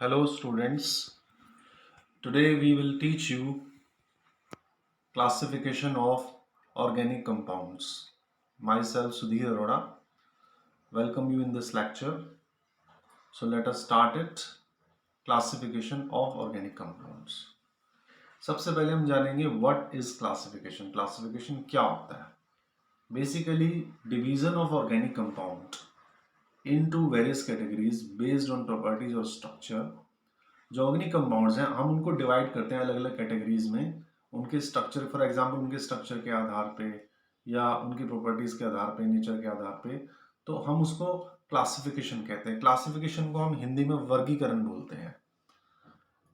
Hello students, today we will teach you classification of organic compounds. Myself Sudhir Arora, welcome you in this lecture. So let us start it. Classification of organic compounds. सबसे पहले हम जानेंगे what is classification. Classification क्या होता है? Basically division of organic compound into various categories based on properties or structure. जो organic compounds हैं हम उनको डिवाइड करते हैं अलग अलग कैटेगरीज में उनके स्ट्रक्चर, फॉर एग्जांपल उनके स्ट्रक्चर के आधार पे या उनकी प्रॉपर्टीज के आधार पे, नेचर के आधार पे, तो हम उसको क्लासिफिकेशन कहते हैं। क्लासिफिकेशन को हम हिंदी में वर्गीकरण बोलते हैं।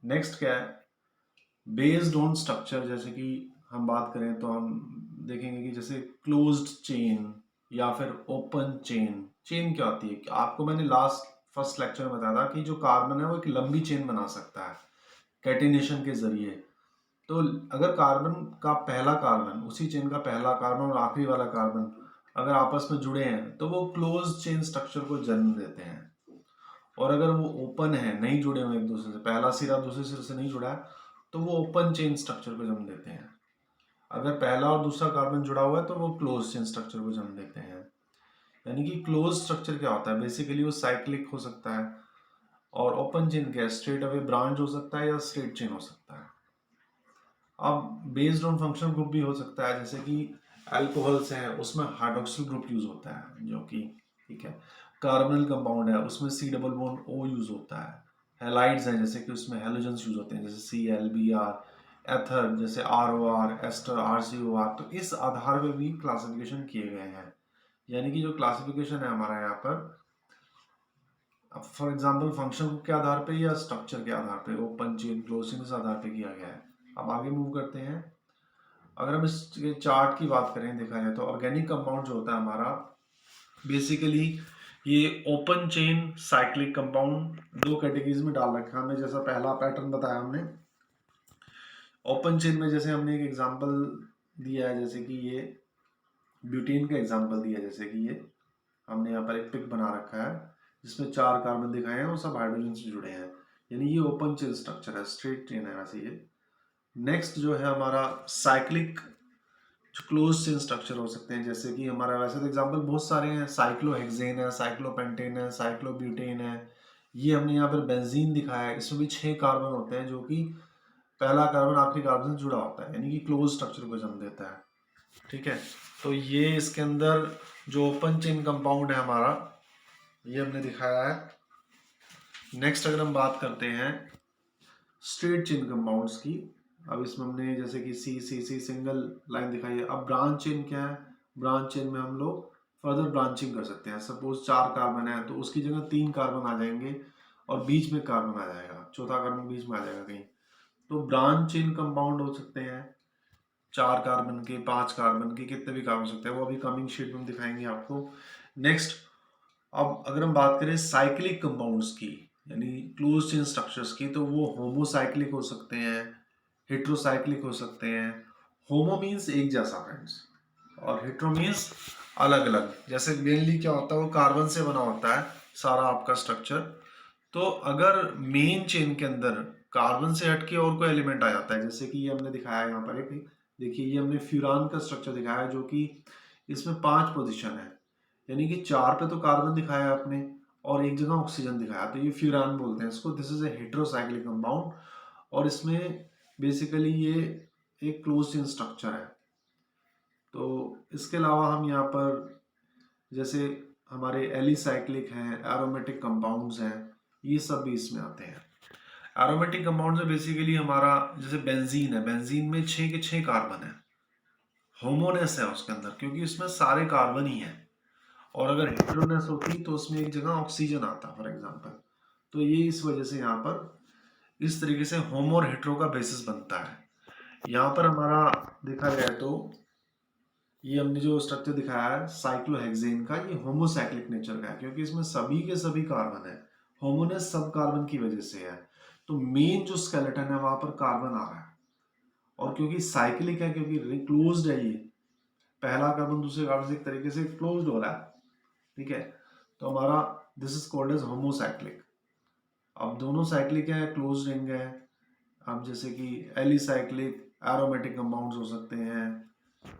नेक्स्ट क्या है, बेस्ड ऑन स्ट्रक्चर। जैसे कि हम बात करें तो हम देखेंगे कि जैसे क्लोज्ड चेन या फिर ओपन चेन। चेन क्या होती है कि आपको मैंने लास्ट फर्स्ट लेक्चर में बताया था कि जो कार्बन है वो एक लंबी चेन बना सकता है कैटिनेशन के जरिए। तो अगर कार्बन का पहला कार्बन, उसी चेन का पहला कार्बन और आखिरी वाला कार्बन अगर आपस में जुड़े हैं तो वो क्लोज चेन स्ट्रक्चर को जन्म देते हैं। और अगर वो ओपन है, नहीं जुड़े हुए एक दूसरे से, पहला सिरा दूसरे सिरे से नहीं जुड़ा है, तो वो ओपन चेन स्ट्रक्चर को जन्म देते हैं। अगर पहला और दूसरा कार्बन जुड़ा हुआ है तो वो क्लोज चेन स्ट्रक्चर को जन्म देते हैं। यानी कि क्लोज स्ट्रक्चर क्या होता है, बेसिकली वो साइक्लिक हो सकता है, और ओपन चेन क्या है, स्ट्रेट अवे ब्रांच हो सकता है या स्ट्रेट चेन हो सकता है। अब बेस्ड ऑन फंक्शनल ग्रुप भी हो सकता है, जैसे कि अल्कोहल्स हैं उसमें हाइड्रोक्सिल ग्रुप यूज होता है, जो कि ठीक है। कार्बोनिल कंपाउंड है उसमें C double bond O use होता है। हैलाइड्स हैं जैसे कि उसमें हेलोजेंस यूज होते हैं, जैसे C L B R. Ether जैसे R O R, ester R C O R. तो इस आधार पर भी क्लासिफिकेशन किए गए हैं। यानी कि जो क्लासिफिकेशन है हमारा यहाँ पर, फॉर एग्जाम्पल फंक्शन के आधार पे या स्ट्रक्चर के आधार पे, ओपन चेन क्लोज चेन इस आधार पे किया गया है। अब आगे मूव करते हैं। अगर हम इसके चार्ट की बात करें, देखा जाए तो ऑर्गेनिक कंपाउंड जो होता है हमारा, बेसिकली ये ओपन चेन साइक्लिक कंपाउंड दो कैटेगरीज में डाल रखा है हमने। जैसा पहला पैटर्न बताया हमने, ओपन चेन में जैसे हमने एक एग्जांपल दिया है, जैसे कि ये ब्यूटेन का एग्जांपल दिया है। जैसे कि ये हमने यहाँ पर एक पिक बना रखा है जिसमें 4 कार्बन दिखाए हैं और सब हाइड्रोजन से जुड़े हैं। यानी ये ओपन चेन स्ट्रक्चर है, स्ट्रेट चेन है वैसे ये। नेक्स्ट जो है हमारा साइक्लिक, जो क्लोज चेन स्ट्रक्चर हो सकते हैं, जैसे कि हमारा वैसे तो एग्जांपल बहुत सारे हैं, साइक्लोहेक्सेन है, साइक्लोपेंटेन है, साइक्लोब्यूटेन है। ये हमने यहाँ पर बेंजीन दिखाया है, इसमें भी 6 कार्बन होते हैं, जो कि पहला कार्बन आखिरी कार्बन से जुड़ा होता है, यानी कि क्लोज स्ट्रक्चर को जन्म देता है। ठीक है, तो ये इसके अंदर जो ओपन चेन कंपाउंड है हमारा, ये हमने दिखाया है। नेक्स्ट अगर हम बात करते हैं स्ट्रेट चेन कंपाउंड्स की, अब इसमें हमने जैसे कि सी सी सी सिंगल लाइन दिखाई है। अब ब्रांच चेन क्या है, ब्रांच चेन में हम लोग फर्दर ब्रांचिंग कर सकते हैं। सपोज 4 कार्बन है तो उसकी जगह 3 कार्बन आ जाएंगे और बीच में कार्बन आ जाएगा, चौथा कार्बन बीच में आ जाएगा कहीं। तो ब्रांच चेन कंपाउंड हो सकते हैं 4 कार्बन के, 5 कार्बन के, कितने भी कार्बन हो सकते हैं, वो अभी कमिंग शीट में दिखाएंगे आपको। नेक्स्ट, अब अगर हम बात करें साइक्लिक कंपाउंड्स की, यानी क्लोज चेन स्ट्रक्चर्स की, तो वो होमोसाइक्लिक हो सकते हैं, हेट्रोसाइक्लिक हो सकते हैं। होमो मीन्स एक जैसा फ्रेंड्स, और हेट्रो मीन्स अलग अलग। जैसे मेनली क्या होता है, वो कार्बन से बना होता है सारा आपका स्ट्रक्चर। तो अगर मेन चेन के अंदर कार्बन से हटके और कोई एलिमेंट आ जाता है, जैसे कि ये हमने दिखाया है यहाँ पर एक, देखिए ये हमने फ्यूरान का स्ट्रक्चर दिखाया है, जो कि इसमें 5 पोजिशन है, यानी कि 4 पे तो कार्बन दिखाया आपने और एक जगह ऑक्सीजन दिखाया, तो ये फ्यूरान बोलते हैं इसको। This is a heterocyclic compound, और इसमें बेसिकली ये एक क्लोज चेन स्ट्रक्चर है। तो इसके अलावा हम यहाँ पर जैसे हमारे एलिसाइक्लिक हैं, एरोमेटिक कंपाउंड्स हैं, ये सब भी इसमें आते हैं। एरोमेटिक कंपाउंड्स में बेसिकली हमारा जैसे बेंजीन है, बेंजीन में 6 के 6 कार्बन है, होमोनेस है उसके अंदर, क्योंकि उसमें सारे कार्बन ही हैं। और अगर हेट्रोनेस होती तो उसमें एक जगह ऑक्सीजन आता फॉर एग्जांपल। तो ये इस वजह से यहाँ पर इस तरीके से होमो और हेट्रो का बेसिस बनता है। यहाँ पर हमारा देखा जाए तो ये हमने जो स्ट्रक्चर दिखाया है साइक्लोहेक्सेन का, ये होमोसाइक्लिक नेचर का है, क्योंकि इसमें सभी के सभी कार्बन है। होमोनेस सब कार्बन की वजह से है, तो मेन जो स्केलेटन है वहां पर कार्बन आ रहा है। और क्योंकि साइक्लिक है, क्योंकि क्लोज्ड है, ये पहला कार्बन दूसरे कार्बन से एक तरीके से क्लोज्ड हो रहा है। ठीक है, तो हमारा this is called as homocyclic. अब दोनों साइक्लिक है, क्लोज रिंग है। अब जैसे कि एलिसाइक्लिक एरोमेटिक कंपाउंड्स हो सकते हैं,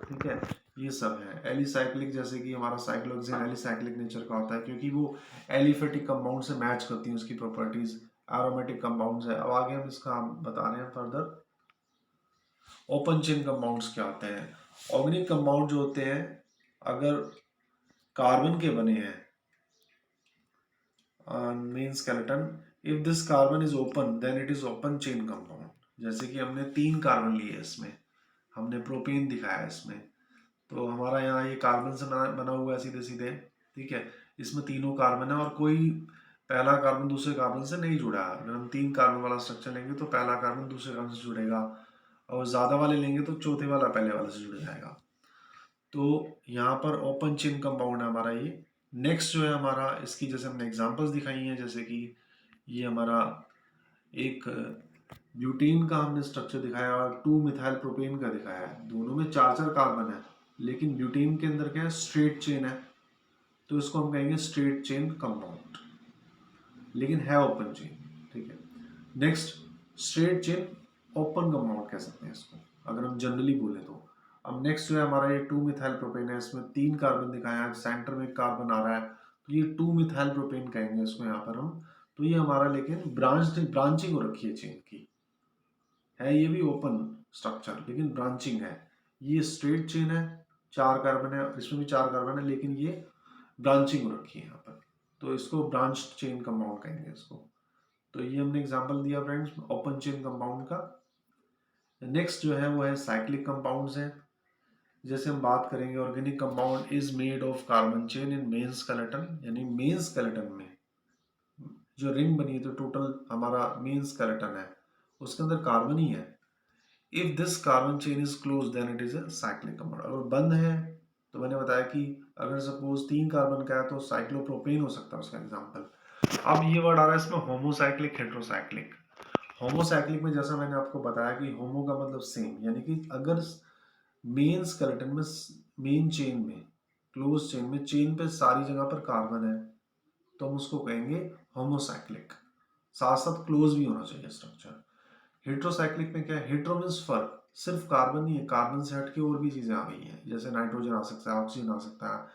ठीक है, ये सब है। एलिसाइक्लिक जैसे कि हमारा साइक्लोहेक्सेन एलिसाइक्लिक नेचर का होता है क्योंकि वो एलिफेटिक कंपाउंड से मैच करती हैं उसकी प्रॉपर्टीज। एरोमेटिक कंपाउंड्स है। अब आगे हम इसका बता रहे हैं फर्दर। ओपन चेन कंपाउंड्स क्या होते हैं? ऑर्गेनिक कंपाउंड जो होते हैं अगर कार्बन के बने हैं main skeleton, if this carbon is open then it is open chain compound. जैसे कि हमने 3 कार्बन लिए इसमें, हमने प्रोपेन दिखाया इसमें, तो हमारा यहाँ ये कार्बन से बना हुआ है सीधे सीधे, ठीक है। इसमें तीनों कार्बन है और कोई पहला कार्बन दूसरे कार्बन से नहीं जुड़ा है। अगर हम 3 कार्बन वाला स्ट्रक्चर लेंगे तो पहला कार्बन दूसरे कार्बन से जुड़ेगा, और ज़्यादा वाले लेंगे तो चौथे वाला पहले वाले से जुड़ जाएगा। तो यहाँ पर ओपन चेन कंपाउंड है हमारा ये। नेक्स्ट जो है हमारा, इसकी जैसे हमने एग्जांपल्स दिखाई हैं, जैसे कि ये हमारा एक ब्यूटेन का हमने स्ट्रक्चर दिखाया और 2 मिथाइल प्रोपेन का दिखाया है। दोनों में 4 कार्बन है, लेकिन ब्यूटेन के अंदर क्या है, स्ट्रेट चेन है, तो इसको हम कहेंगे स्ट्रेट चेन कंपाउंड, लेकिन है ओपन चेन, ठीक है। Next, straight chain open compound कह सकते हैं इसको, अगर हम जनरली बोले तो। अब नेक्स्ट जो है हमारा ये 2 मिथाइल प्रोपेन है, इसमें 3 कार्बन दिखाया है, सेंटर में कार्बन आ रहा है, तो ये 2 मिथाइल प्रोपेन कहेंगे इसको यहाँ पर हम। तो ये हमारा लेकिन ब्रांचिंग हो रखी है चेन की, है ये भी ओपन स्ट्रक्चर लेकिन ब्रांचिंग है। ये स्ट्रेट चेन है, 4 कार्बन है, इसमें भी 4 कार्बन है, लेकिन ये ब्रांचिंग हो रखी है यहाँ पर, तो इसको ब्रांच चेन कंपाउंड कहेंगे इसको। तो ये हमने एग्जांपल दिया फ्रेंड्स ओपन चेन कंपाउंड का। नेक्स्ट जो है वो है साइक्लिक कंपाउंड्स है। जैसे हम बात करेंगे organic compound is made of carbon chain in main skeleton, यानी मेन स्केलेटन में जो रिंग बनी है, तो टोटल हमारा मेन स्केलेटन है उसके अंदर कार्बन ही है। If this carbon chain is close then it is a cyclic compound. अगर बंद है तो मैंने बताया कि अगर सपोज 3 कार्बन का है तो साइक्लोप्रोपेन हो सकता है उसका एग्जांपल। अब ये वर्ड आ रहा है इसमें होमोसाइक्लिक हेट्रोसाइक्लिक। होमोसाइक्लिक में जैसा मैंने आपको बताया कि होमो का मतलब सेम, यानी कि अगर मेन स्केलेटन में मेन चेन में क्लोज चेन में चेन पे सारी जगह पर कार्बन है तो हम उसको कहेंगे होमोसाइक्लिक, साथ साथ क्लोज भी होना चाहिए स्ट्रक्चर। हेट्रोसाइक्लिक में क्या है, हेट्रो मीन्स फर्क, सिर्फ कार्बन नहीं है, कार्बन से हटके और भी चीजें आ गई हैं, जैसे नाइट्रोजन आ सकता है, ऑक्सीजन आ सकता है,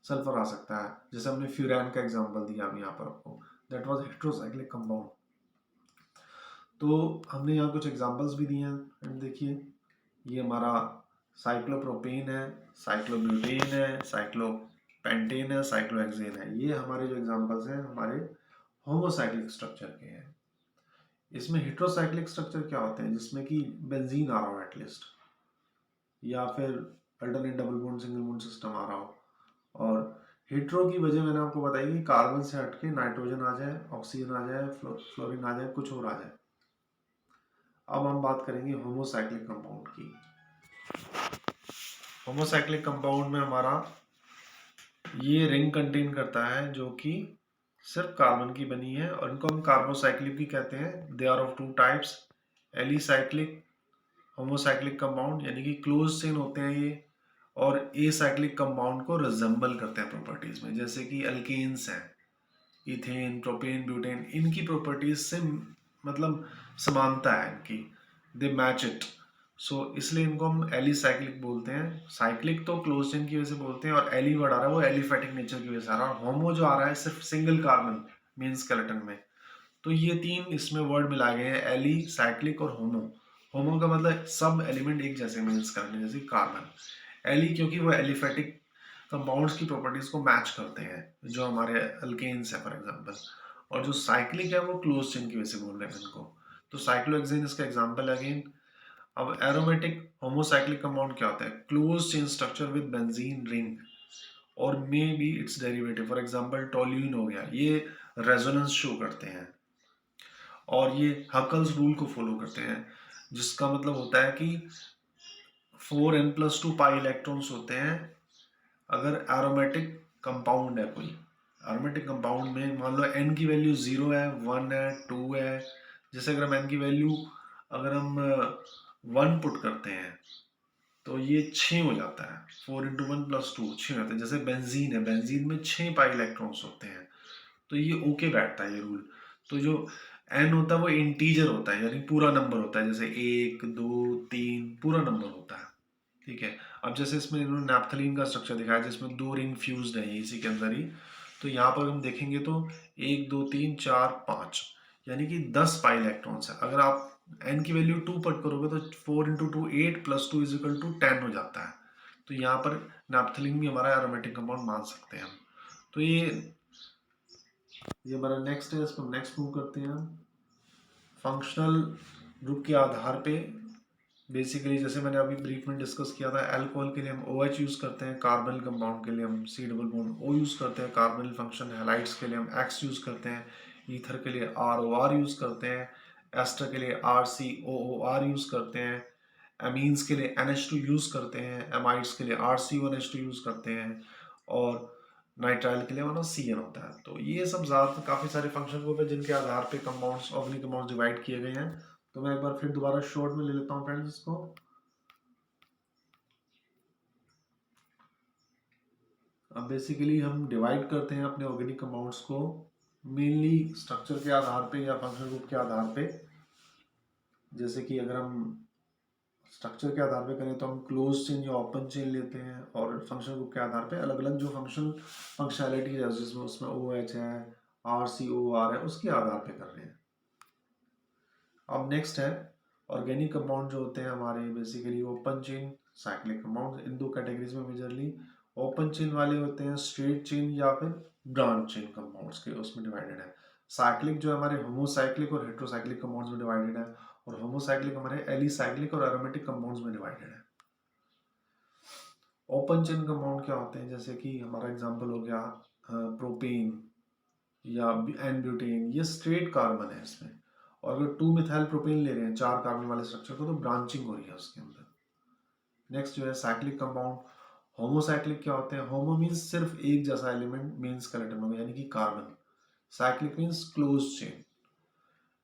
सल्फर आ सकता है। जैसे हमने फ्यूरान का एग्जांपल दिया अभी यहाँ पर आपको, दैट वाज हेट्रोसाइक्लिक कंपाउंड। तो हमने यहाँ कुछ एग्जांपल्स भी दिए हैं एंड देखिए, ये हमारा साइक्लोप्रोपेन है, साइक्लोब्यूटेन है, साइक्लोपेंटेन है, साइक्लोहेक्सेन है। ये हमारे जो एग्जांपल्स हैं हमारे होमोसाइक्लिक स्ट्रक्चर के हैं। इसमें हेट्रोसाइक्लिक स्ट्रक्चर क्या होते हैं, जिसमें कि बेंजीन आ रहा हो एटलीस्ट, या फिर alternate double bond single bond system आ रहा हो। और हेट्रो की वजह मैंने आपको बताई कि कार्बन से हटके नाइट्रोजन आ जाए, ऑक्सीजन आ जाए, फ्लोरीन आ जाए, कुछ और आ जाए। अब हम बात करेंगे होमोसाइक्लिक कंपाउंड की। होमोसाइक्लिक कंपाउंड में हमारा ये रिंग कंटेन करता है जो कि सिर्फ कार्बन की बनी है, और इनको हम कार्बोसाइक्लिक भी कहते हैं। They are of 2 types, alicyclic homocyclic compound, यानी कि क्लोज चेन होते हैं ये, और एसाइक्लिक कंपाउंड को रिजेंबल करते हैं प्रॉपर्टीज में, जैसे कि अल्केन्स हैं, इथेन, प्रोपेन, ब्यूटेन, इनकी प्रॉपर्टीज से मतलब समानता है इनकी, दे मैच इट, सो इसलिए इनको हम एलिसाइक्लिक बोलते हैं। साइक्लिक तो क्लोज चेन की वजह से बोलते हैं, और एली वर्ड आ रहा है वो एलिफेटिक नेचर की वजह से आ रहा है, और होमो जो आ रहा है सिर्फ सिंगल कार्बन मेन स्केलेटन में। तो ये 3 इसमें वर्ड मिला गए हैं, एली, साइक्लिक और होमो। होमो का मतलब सब एलिमेंट एक जैसे मीन्स करने, जैसे कार्बन। एली क्योंकि वो एलिफेटिक कंपाउंड्स की प्रॉपर्टीज को मैच करते हैं, जो हमारे अल्केन्स है फॉर एग्जांपल। और जो साइक्लिक है वो क्लोज चेन की वजह से बोल रहे हैं इनको, तो साइक्लोहेक्सेन इसका एग्जांपल है अगेन। अब एरोमेटिक होमोसाइक्लिक कंपाउंड क्या होता है, close chain structure with benzene ring और may be its derivative, for example toluene हो गया, ये रेजोनेंस शो करते हैं और ये हकल्स रूल को फॉलो करते हैं, जिसका मतलब होता है कि 4n+2 पाई इलेक्ट्रॉन्स होते हैं अगर एरोमेटिक कंपाउंड है कोई। एरोमेटिक कंपाउंड में मान लो n की वैल्यू 0 है, 1 है, 2 है। जैसे अगर हम n की वैल्यू अगर हम 1 पुट करते हैं तो ये 6 हो जाता है, 4 × 1 + 2 6 होता है। जैसे बेंजीन है, बेंजीन में 6 पाई इलेक्ट्रॉन्स होते हैं, तो ये ओके बैठता है ये रूल। तो जो n होता है वो इंटीजर होता है, यानी पूरा नंबर होता है, जैसे 1 2 3 पूरा नंबर होता है। ठीक है। अब जैसे इसमें इन्होंने नैप्थलीन का स्ट्रक्चर दिखाया जिसमें 2 रिंग फ्यूज्ड है इसी के अंदर ही। तो यहाँ पर हम देखेंगे तो 1 2 3 4 5 यानी कि 10 पाई इलेक्ट्रॉन्स है। अगर आप n की वैल्यू 2 पुट करोगे तो 4 into 2 8 plus 2 is equal to 10 हो जाता है। तो यहाँ पर नैप्थलीन भी हमारा एरोमेटिक कंपाउंड मान सकते हैं हम। तो ये हमारा नेक्स्ट है, इसको नेक्स्ट मूव करते हैं हम। फंक्शनल ग्रुप के आधार पे बेसिकली जैसे मैंने अभी ब्रीफ में डिस्कस किया था, अल्कोहल के लिए हम OH यूज़ करते हैं, कार्बोनिल कंपाउंड के लिए हम C double bond O use करते हैं, कार्बोनिल फंक्शन हैलाइड्स के लिए हम X यूज़ करते हैं, ईथर के लिए ROR यूज़ करते हैं, एस्टर के लिए RCOOR यूज़ करते हैं, एमीन्स के लिए NH2 यूज़ करते हैं, एमाइड्स के लिए RCONH2 यूज़ करते हैं, और नाइट्राइल के लिए हमारा CN होता है। तो ये सब ज़्यादा काफ़ी सारे फंक्शन ग्रुप है जिनके आधार पे कंपाउंड्स, ऑर्गेनिक कंपाउंड्स डिवाइड किए गए हैं। तो मैं एक बार फिर दोबारा शॉर्ट में ले लेता हूँ फ्रेंड्स इसको। अब बेसिकली हम डिवाइड करते हैं अपने ऑर्गेनिक कंपाउंड्स को मेनली स्ट्रक्चर के आधार पे या फंक्शनल ग्रुप के आधार पे। जैसे कि अगर हम स्ट्रक्चर के आधार पे करें तो हम क्लोज चेन या ओपन चेन लेते हैं, और फंक्शनल ग्रुप के आधार पे अलग अलग जो फंक्शनैलिटी है जिसमें उसमें OH है, RCOR है, उसके आधार पे कर रहे हैं। अब नेक्स्ट है ऑर्गेनिक कंपाउंड जो होते हैं हमारे basically open chain cyclic compound, इन दो कैटेगरीज में मेजरली। ओपन चेन वाले होते हैं स्ट्रेट चेन या फिर ब्रांच चेन कंपाउंड्स के, उसमें डिवाइडेड है। साइक्लिक जो हमारे होमोसाइक्लिक और हेट्रोसाइक्लिक कंपाउंड्स में डिवाइडेड है, और होमोसाइक्लिक हमारे एलिसाइक्लिक और एरोमेटिक कंपाउंड्स में डिवाइडेड है। ओपन चेन कंपाउंड क्या होते हैं, जैसे कि हमारा एग्जांपल हो गया प्रोपेन या एन ब्यूटेन, ये स्ट्रेट कार्बन है इसमें। और अगर 2 मिथाइल प्रोपेन ले रहे हैं 4 कार्बन वाले स्ट्रक्चर को, तो ब्रांचिंग हो रही है उसके अंदर। नेक्स्ट जो है साइक्लिक कंपाउंड। होमोसाइक्लिक क्या होते हैं, होमो मीन्स सिर्फ एक जैसा एलिमेंट मेन स्केलेटन में, यानी कि carbon. Cyclic means close chain.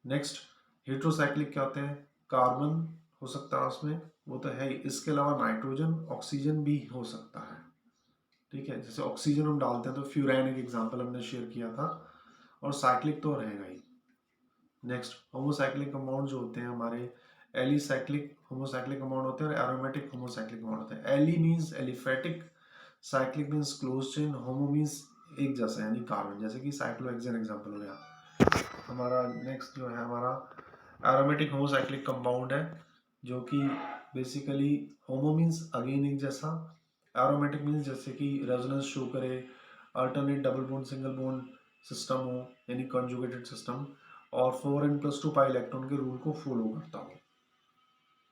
Next heterocyclic क्या होते हैं, कार्बन हो सकता है उसमें, वो तो है ही, इसके अलावा नाइट्रोजन ऑक्सीजन भी हो सकता है। ठीक है, जैसे ऑक्सीजन हम डालते हैं तो फ्यूरान एक एग्जांपल हमने शेयर किया था, और साइक्लिक तो रहेगा ही। नेक्स्ट होमोसाइक्लिक कंपाउंड जो होते हैं हमारे, एलिसाइक्लिक होमोसाइक्लिक कंपाउंड होते हैं, और एरोमेटिक होमोसाइक्लिक कंपाउंड होते हैं। Ali means aliphatic, cyclic means close chain, homo means एक जैसा यानी कार्बन, जैसे कि साइक्लोहेक्सेन एग्जांपल हो गया हमारा। नेक्स्ट जो है हमारा एरोमेटिक होमोसाइक्लिक कंपाउंड है, जो कि बेसिकली होमो मींस अगेन एक जैसा, एरोमेटिक मींस जैसे कि रेजोनेंस शो करे, alternate double bond single bond system हो, यानी कंजुगेटेड सिस्टम, और 4n+2 पाई इलेक्ट्रॉन के रूल को फॉलो करता हो।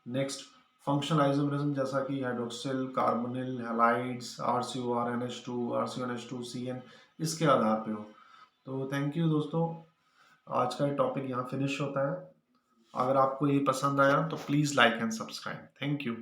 नेक्स्ट फंक्शनल आइसोमरिज्म, जैसा कि hydroxyl, carbonyl, halides, RCOR, NH2, RCONH2, CN, इसके आधार पे हो। तो थैंक यू दोस्तों, आज का टॉपिक यहाँ फिनिश होता है। अगर आपको ये पसंद आया तो please like and subscribe. Thank you.